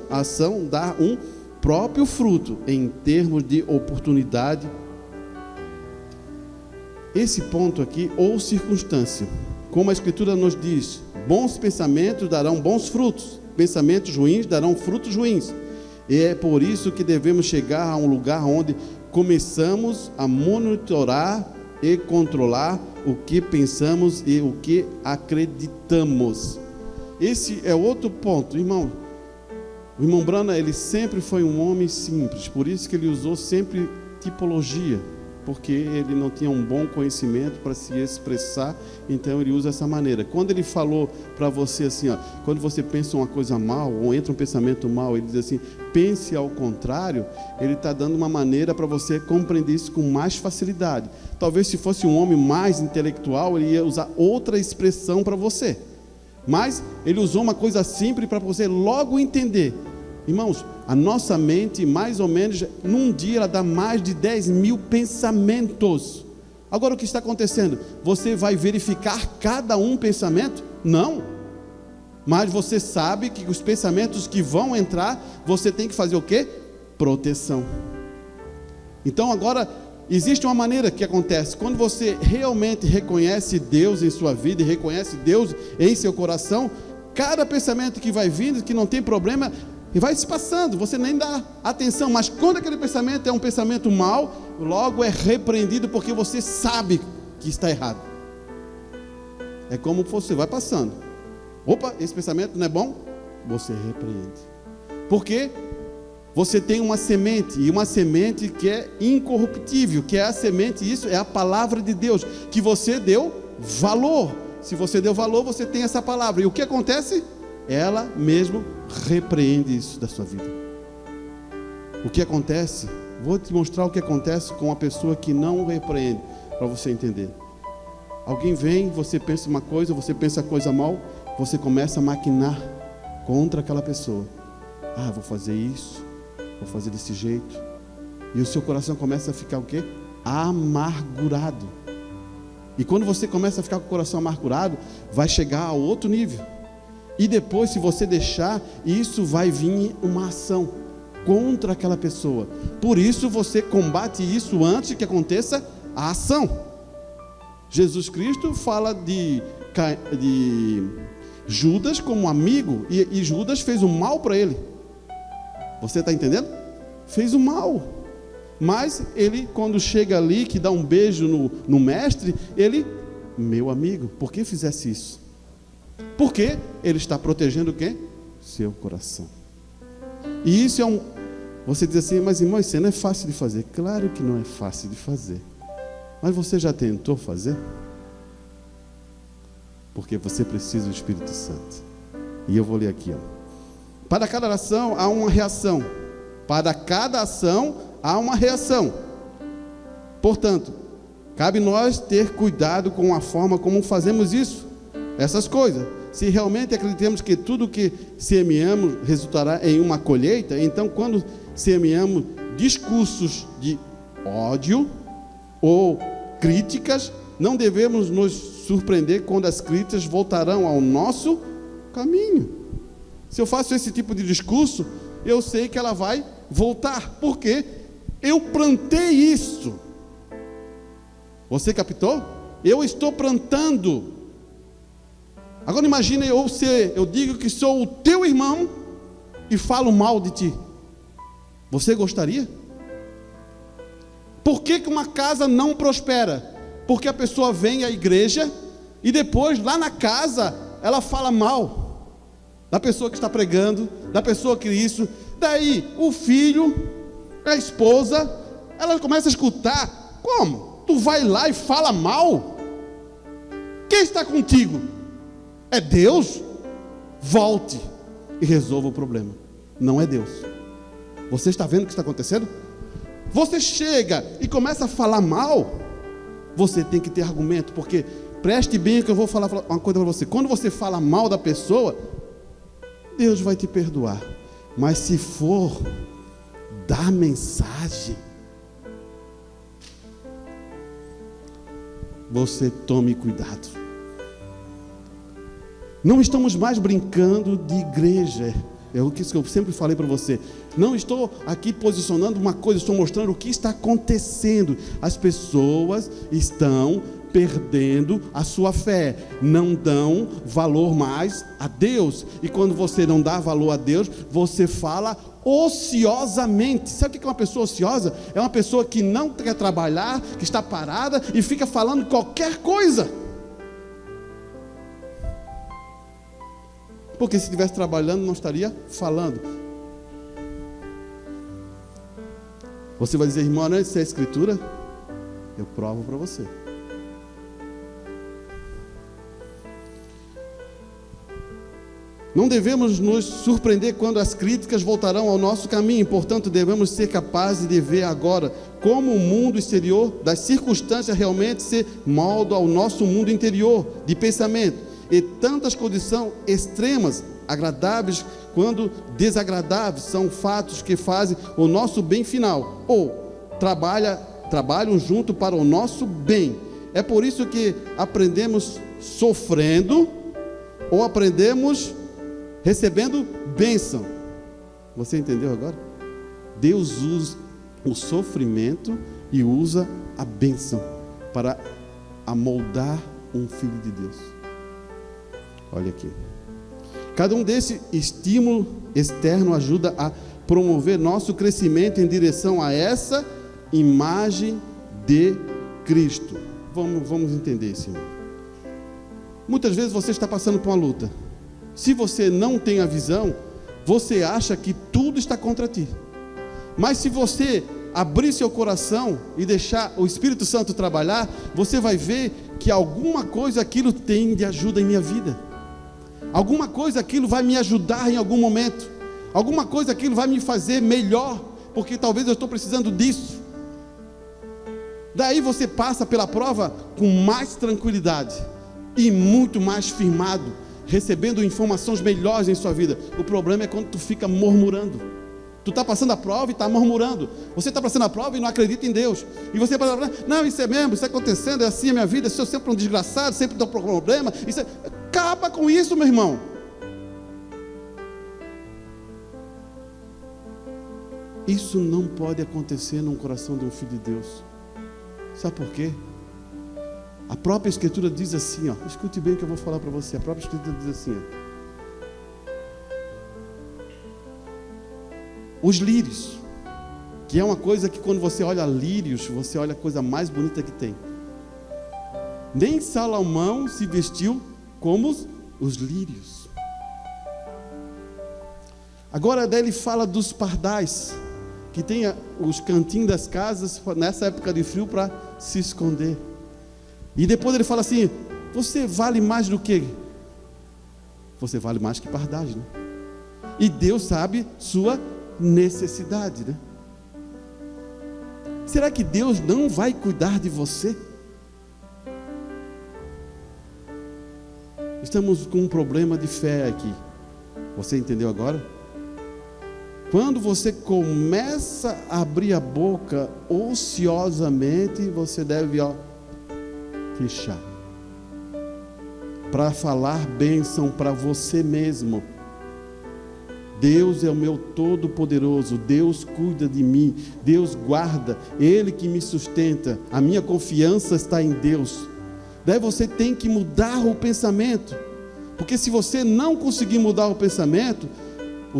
dá um próprio fruto em termos de oportunidade. Esse ponto aqui, ou circunstância, como a Escritura nos diz, bons pensamentos darão bons frutos, pensamentos ruins darão frutos ruins. E é por isso que devemos chegar a um lugar onde começamos a monitorar e controlar o que pensamos e o que acreditamos. Esse é outro ponto, irmão. O irmão Brana, ele sempre foi um homem simples, por isso que ele usou sempre tipologia, porque ele não tinha um bom conhecimento para se expressar, então ele usa essa maneira. Quando ele falou para você assim, ó, quando você pensa uma coisa mal, ou entra um pensamento mal, ele diz assim, pense ao contrário, ele está dando uma maneira para você compreender isso com mais facilidade. Talvez se fosse um homem mais intelectual, ele ia usar outra expressão para você. Mas ele usou uma coisa simples para você logo entender. Irmãos, a nossa mente, mais ou menos, num dia, ela dá mais de 10.000 pensamentos. Agora, o que está acontecendo? Você vai verificar cada um pensamento? Não. Mas você sabe que os pensamentos que vão entrar, você tem que fazer o quê? Proteção. Então agora, existe uma maneira que acontece, quando você realmente reconhece Deus em sua vida, e reconhece Deus em seu coração, cada pensamento que vai vindo, que não tem problema, e vai se passando, você nem dá atenção, mas quando aquele pensamento é um pensamento mau, logo é repreendido, porque você sabe que está errado. É como você vai passando, opa, esse pensamento não é bom, você repreende, porque você tem uma semente, e uma semente que é incorruptível, que é a semente, isso é a palavra de Deus, que você deu valor. Se você deu valor, você tem essa palavra, e o que acontece? Ela mesmo repreende isso da sua vida. O que acontece? Vou te mostrar o que acontece com a pessoa que não repreende, para você entender. Alguém vem, você pensa uma coisa, você pensa coisa mal, você começa a maquinar contra aquela pessoa. Ah, vou fazer isso, vou fazer desse jeito, e o seu coração começa a ficar o quê? Amargurado. E quando você começa a ficar com o coração amargurado, vai chegar a outro nível. E depois, se você deixar, isso vai vir uma ação contra aquela pessoa. Por isso você combate isso antes que aconteça a ação. Jesus Cristo fala de Judas como amigo, e Judas fez o mal para ele. Você está entendendo? Fez o mal. Mas ele, quando chega ali, que dá um beijo no mestre, ele, meu amigo, por que fizesse isso? Porque ele está protegendo quem? Seu coração. E isso é você diz assim, mas irmão, isso não é fácil de fazer. Claro que não é fácil de fazer. Mas você já tentou fazer? Porque você precisa do Espírito Santo. E eu vou ler aqui, ó. Para cada ação há uma reação. Para cada ação há uma reação. Portanto, cabe nós ter cuidado com a forma como fazemos isso, essas coisas. Se realmente acreditamos que tudo que semeamos resultará em uma colheita, então quando semeamos discursos de ódio ou críticas, não devemos nos surpreender quando as críticas voltarão ao nosso caminho. Se eu faço esse tipo de discurso, eu sei que ela vai voltar, porque eu plantei isso. Você captou? Eu estou plantando. Agora imagine eu digo que sou o teu irmão e falo mal de ti. Você gostaria? Por que uma casa não prospera? Porque a pessoa vem à igreja e depois lá na casa ela fala mal da pessoa que está pregando, da pessoa que isso. Daí o filho, a esposa, ela começa a escutar. Como? Tu vai lá e fala mal? Quem está contigo? É Deus? Volte e resolva o problema. Não é Deus. Você está vendo o que está acontecendo? Você chega e começa a falar mal, você tem que ter argumento, porque preste bem que eu vou falar uma coisa para você. Quando você fala mal da pessoa, Deus vai te perdoar. Mas se for dar mensagem, você tome cuidado. Não estamos mais brincando de igreja. É o que eu sempre falei para você. Não estou aqui posicionando uma coisa, estou mostrando o que está acontecendo. As pessoas estão perdendo a sua fé, não dão valor mais a Deus. E quando você não dá valor a Deus, você fala ociosamente. Sabe o que é uma pessoa ociosa? É uma pessoa que não quer trabalhar, que está parada e fica falando qualquer coisa. Porque se estivesse trabalhando, não estaria falando. Você vai dizer, irmão, não é isso é escritura? Eu provo para você. Não devemos nos surpreender quando as críticas voltarão ao nosso caminho. Portanto, devemos ser capazes de ver agora como o mundo exterior, das circunstâncias, realmente se molda ao nosso mundo interior de pensamento. E tantas condições extremas, agradáveis quando desagradáveis, são fatos que fazem o nosso bem final, ou trabalham junto para o nosso bem. É por isso que aprendemos sofrendo, ou aprendemos recebendo bênção. Você entendeu agora? Deus usa o sofrimento e usa a bênção para amoldar um filho de Deus. Olha aqui. Cada um desse estímulo externo ajuda a promover nosso crescimento em direção a essa imagem de Cristo. Vamos entender isso, irmão. Muitas vezes você está passando por uma luta. Se você não tem a visão, você acha que tudo está contra ti. Mas se você abrir seu coração e deixar o Espírito Santo trabalhar, você vai ver que alguma coisa aquilo tem de ajuda em minha vida. Alguma coisa aquilo vai me ajudar em algum momento. Alguma coisa aquilo vai me fazer melhor, porque talvez eu estou precisando disso. Daí você passa pela prova com mais tranquilidade e muito mais firmado, recebendo informações melhores em sua vida. O problema é quando tu fica murmurando. Tu está passando a prova e está murmurando. Você está passando a prova e não acredita em Deus. E você fala, não, isso é mesmo, isso está acontecendo, é assim a minha vida, eu sou sempre um desgraçado, sempre dou problema. Isso é... Acaba com isso, meu irmão. Isso não pode acontecer no coração de um filho de Deus. Sabe por quê? A própria Escritura diz assim, ó, escute bem o que eu vou falar para você. A própria Escritura diz assim, ó, os lírios, que é uma coisa que quando você olha lírios, você olha a coisa mais bonita que tem. Nem Salomão se vestiu como os lírios. Agora daí ele fala dos pardais, que tem os cantinhos das casas nessa época de frio para se esconder. E depois ele fala assim, você vale mais do que? Você vale mais que pardais, né? E Deus sabe sua necessidade, né? Será que Deus não vai cuidar de você? Estamos com um problema de fé aqui. Você entendeu agora? Quando você começa a abrir a boca ociosamente, você deve fechar. Para falar bênção para você mesmo. Deus é o meu todo-poderoso, Deus cuida de mim, Deus guarda, Ele que me sustenta, a minha confiança está em Deus. Daí você tem que mudar o pensamento, porque se você não conseguir mudar o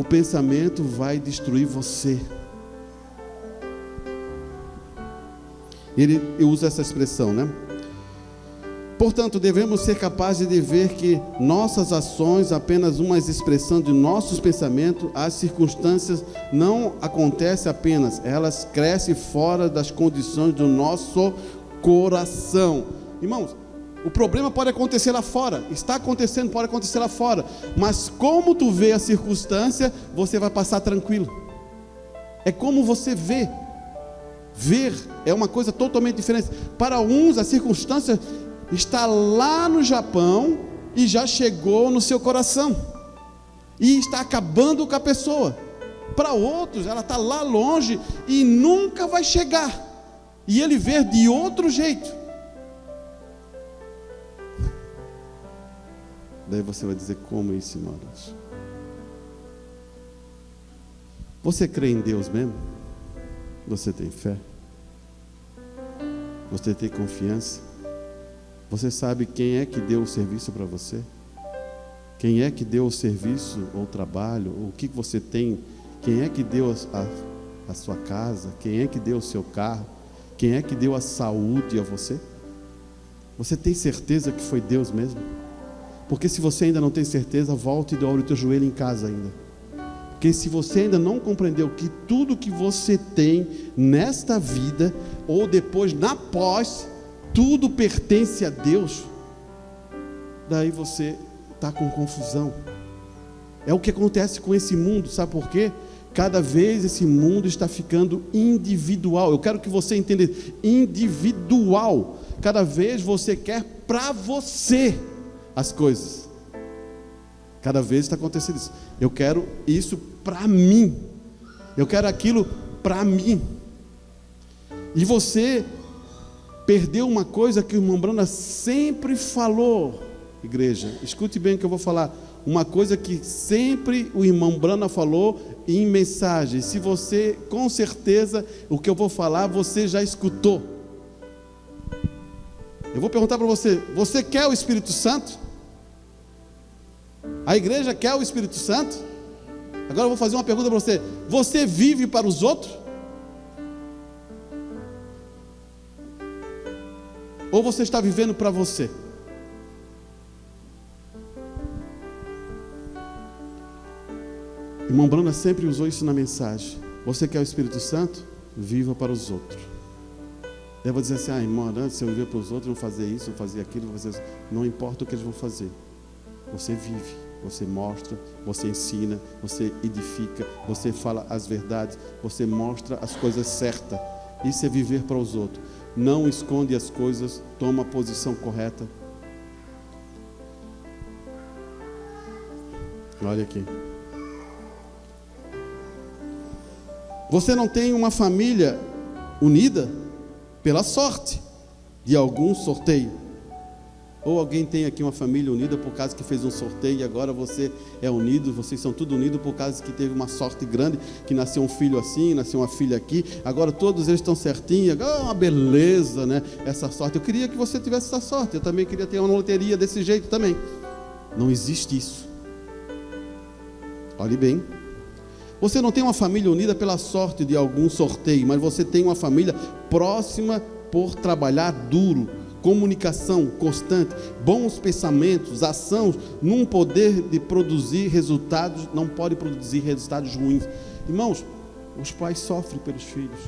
pensamento vai destruir você. Ele usa essa expressão, né? Portanto, devemos ser capazes de ver que nossas ações, apenas uma expressão de nossos pensamentos, as circunstâncias não acontecem apenas, elas crescem fora das condições do nosso coração. Irmãos, o problema pode acontecer lá fora, está acontecendo, pode acontecer lá fora, mas como tu vê a circunstância, você vai passar tranquilo. É como você vê. Ver é uma coisa totalmente diferente. Para uns, a circunstância está lá no Japão e já chegou no seu coração e está acabando com a pessoa. Para outros, ela está lá longe e nunca vai chegar, e ele vê de outro jeito. Daí você vai dizer, como isso, irmãos? Você crê em Deus mesmo? Você tem fé? Você tem confiança? Você sabe quem é que deu o serviço para você? Quem é que deu o serviço ou o trabalho? O que você tem? Quem é que deu a sua casa? Quem é que deu o seu carro? Quem é que deu a saúde a você? Você tem certeza que foi Deus mesmo? Porque se você ainda não tem certeza, volte e dobre o teu joelho em casa ainda. Porque se você ainda não compreendeu que tudo que você tem nesta vida, ou depois na pós, tudo pertence a Deus, daí você está com confusão. É o que acontece com esse mundo, sabe por quê? Cada vez esse mundo está ficando individual. Eu quero que você entenda, individual. Cada vez você quer para você as coisas. Cada vez está acontecendo isso. Eu quero isso para mim. Eu quero aquilo para mim. E você perdeu uma coisa que o irmão Brana sempre falou, igreja. Escute bem o que eu vou falar. uma coisa que sempre o irmão Brana falou em mensagem. Se você, com certeza, o que eu vou falar, você já escutou. Eu vou perguntar para você: você quer o Espírito Santo? A igreja quer o Espírito Santo? Agora eu vou fazer uma pergunta para você: você vive para os outros? Ou você está vivendo para você? Irmão Brana sempre usou isso na mensagem. Você quer o Espírito Santo? Viva para os outros. Eu vou dizer assim: irmão, se eu viver para os outros, vou fazer isso, vou fazer aquilo, vou fazer isso. Não importa o que eles vão fazer. Você vive, você mostra, você ensina, você edifica, você fala as verdades, você mostra as coisas certas. Isso é viver para os outros. Não esconde as coisas, toma a posição correta. Olha aqui. Você não tem uma família unida pela sorte de algum sorteio. Ou alguém tem aqui uma família unida por causa que fez um sorteio e agora você é unido, vocês são tudo unidos por causa que teve uma sorte grande, que nasceu um filho assim, nasceu uma filha aqui, agora todos eles estão certinhos, uma beleza, né? Essa sorte, eu queria que você tivesse essa sorte, eu também queria ter uma loteria desse jeito também. Não existe isso. Olhe bem. Você não tem uma família unida pela sorte de algum sorteio, mas você tem uma família próxima por trabalhar duro, comunicação constante, bons pensamentos, ação, num poder de produzir resultados, não pode produzir resultados ruins. Irmãos, os pais sofrem pelos filhos,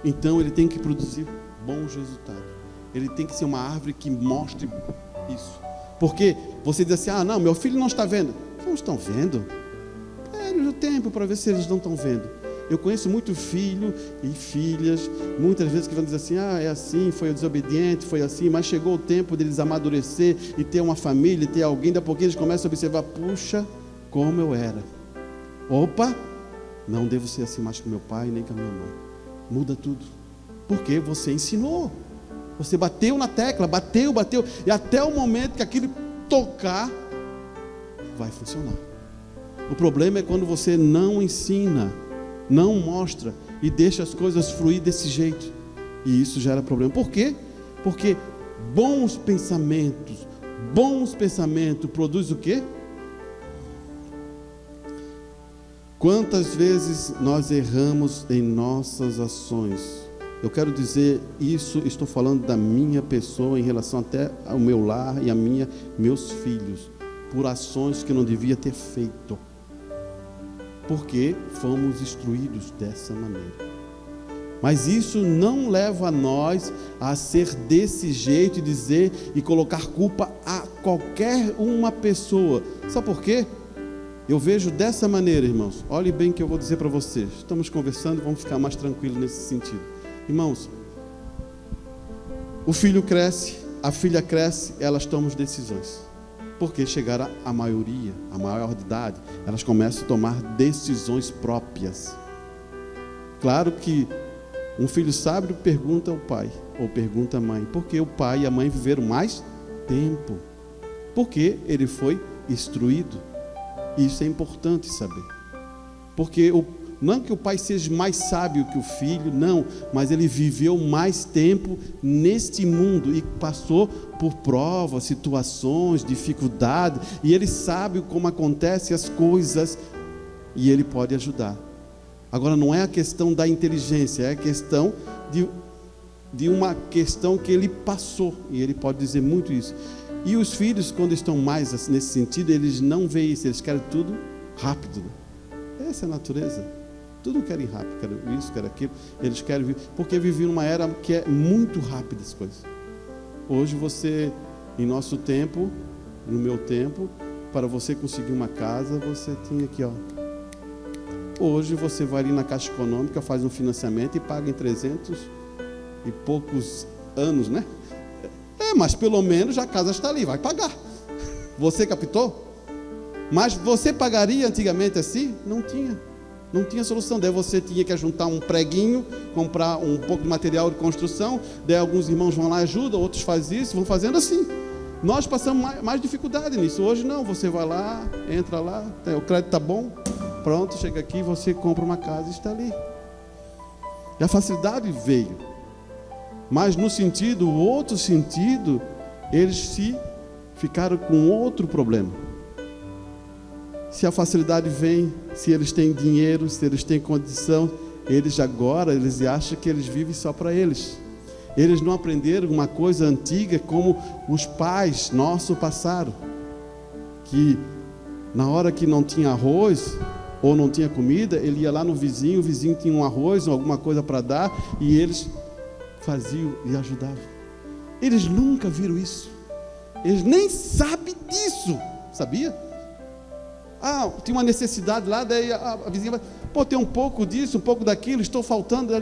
então ele tem que produzir bons resultados, ele tem que ser uma árvore que mostre isso, porque você diz assim: não, meu filho não está vendo. Não estão vendo? O tempo para ver se eles não estão vendo. Eu conheço muito filho e filhas, muitas vezes que vão dizer assim: é assim, foi desobediente, foi assim, mas chegou o tempo deles amadurecer e ter uma família, e ter alguém, daqui a pouquinho eles começam a observar: puxa, como eu era. Opa, não devo ser assim mais com meu pai, nem com a minha mãe. Muda tudo, porque você ensinou, você bateu na tecla, bateu, e até o momento que aquilo tocar, vai funcionar. O problema é quando você não ensina, não mostra e deixa as coisas fluir desse jeito. E isso gera problema. Por quê? Porque bons pensamentos produzem o quê? Quantas vezes nós erramos em nossas ações? Eu quero dizer isso, estou falando da minha pessoa em relação até ao meu lar e meus filhos, por ações que não devia ter feito. Porque fomos instruídos dessa maneira. Mas isso não leva a nós a ser desse jeito e dizer e colocar culpa a qualquer uma pessoa. Sabe por quê? Eu vejo dessa maneira, irmãos. Olhe bem o que eu vou dizer para vocês. Estamos conversando, vamos ficar mais tranquilos nesse sentido. Irmãos, o filho cresce, a filha cresce, elas tomam decisões. Porque chegaram a maioria, a maior de idade, elas começam a tomar decisões próprias. Claro que um filho sábio pergunta ao pai, ou pergunta à mãe, porque o pai e a mãe viveram mais tempo, porque ele foi instruído. Isso é importante saber, porque não que o pai seja mais sábio que o filho, não, mas ele viveu mais tempo neste mundo e passou por provas, situações, dificuldades, e ele sabe como acontecem as coisas e ele pode ajudar. Agora não é a questão da inteligência, é a questão de uma questão que ele passou, e ele pode dizer muito isso. E os filhos, quando estão mais nesse sentido, eles não veem isso, eles querem tudo rápido. Essa é a natureza. Tudo querem rápido, querem isso, querem aquilo. Eles querem vir, porque vivem numa era que é muito rápida as coisas. Hoje você, em nosso tempo, no meu tempo, para você conseguir uma casa, você tinha aqui, ó. Hoje você vai ali na Caixa Econômica, faz um financiamento e paga em 300 e poucos anos, né? Mas pelo menos a casa está ali, vai pagar. Você captou? Mas você pagaria antigamente assim? Não tinha solução. Daí você tinha que juntar um preguinho, comprar um pouco de material de construção, daí alguns irmãos vão lá e ajudam, outros fazem isso, vão fazendo assim. Nós passamos mais dificuldade nisso. Hoje não, você vai lá, entra lá, o crédito está bom, pronto, chega aqui, você compra uma casa e está ali. E a facilidade veio. Mas no sentido, o outro sentido, eles ficaram com outro problema. Se a facilidade vem, se eles têm dinheiro, se eles têm condição, eles acham que eles vivem só para eles. Eles não aprenderam uma coisa antiga como os pais nossos passaram. Que na hora que não tinha arroz ou não tinha comida, ele ia lá no vizinho, o vizinho tinha um arroz ou alguma coisa para dar e eles faziam e ajudavam. Eles nunca viram isso. Eles nem sabem disso, sabia? Tinha uma necessidade lá, daí a vizinha vai, tem um pouco disso, um pouco daquilo, estou faltando.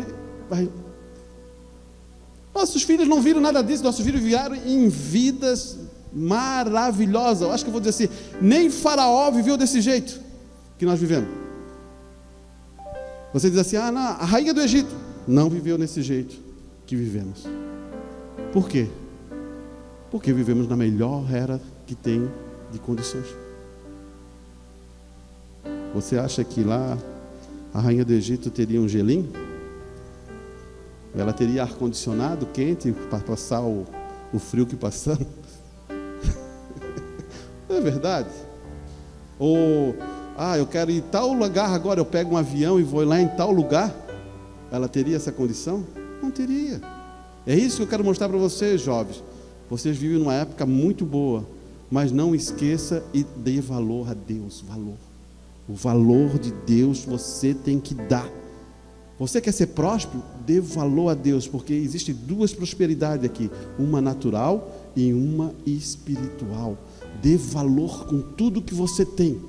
Nossos filhos não viram nada disso, nossos filhos vieram em vidas maravilhosas. Eu acho que eu vou dizer assim, nem Faraó viveu desse jeito que nós vivemos. Você diz assim, não, a rainha do Egito não viveu nesse jeito que vivemos. Por quê? Porque vivemos na melhor era que tem de condições. Você acha que lá a rainha do Egito teria um gelinho? Ela teria ar-condicionado quente para passar o frio que passamos? Não é verdade? Ou, eu quero ir em tal lugar agora, eu pego um avião e vou lá em tal lugar? Ela teria essa condição? Não teria. É isso que eu quero mostrar para vocês, jovens. Vocês vivem numa época muito boa, mas não esqueça e dê valor a Deus. O valor de Deus você tem que dar. Você quer ser próspero? Dê valor a Deus, porque existem duas prosperidades aqui, uma natural e uma espiritual. Dê valor com tudo que você tem.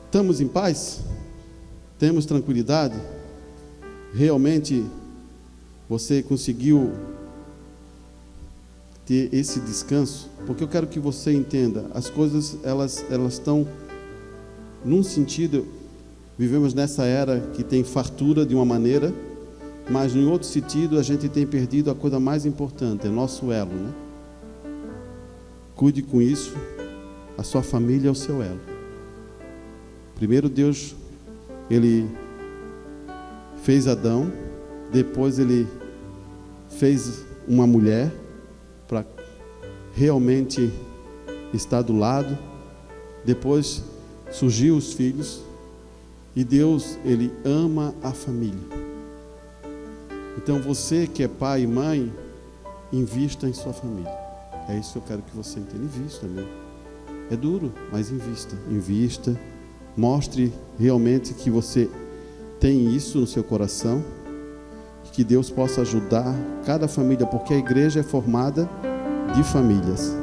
Estamos em paz? Temos tranquilidade? Realmente você conseguiu ter esse descanso? Porque eu quero que você entenda, as coisas elas estão num sentido. Vivemos nessa era que tem fartura de uma maneira, mas em outro sentido a gente tem perdido a coisa mais importante, é nosso elo, né? Cuide com isso, a sua família é o seu elo. Primeiro Deus, Ele fez Adão, depois Ele fez uma mulher para realmente estar do lado, depois surgiu os filhos. E Deus, Ele ama a família. Então você que é pai e mãe, invista em sua família. É isso que eu quero que você entenda. Invista mesmo. É duro, mas invista. Mostre realmente que você tem isso no seu coração. Que Deus possa ajudar cada família, porque a igreja é formada de famílias.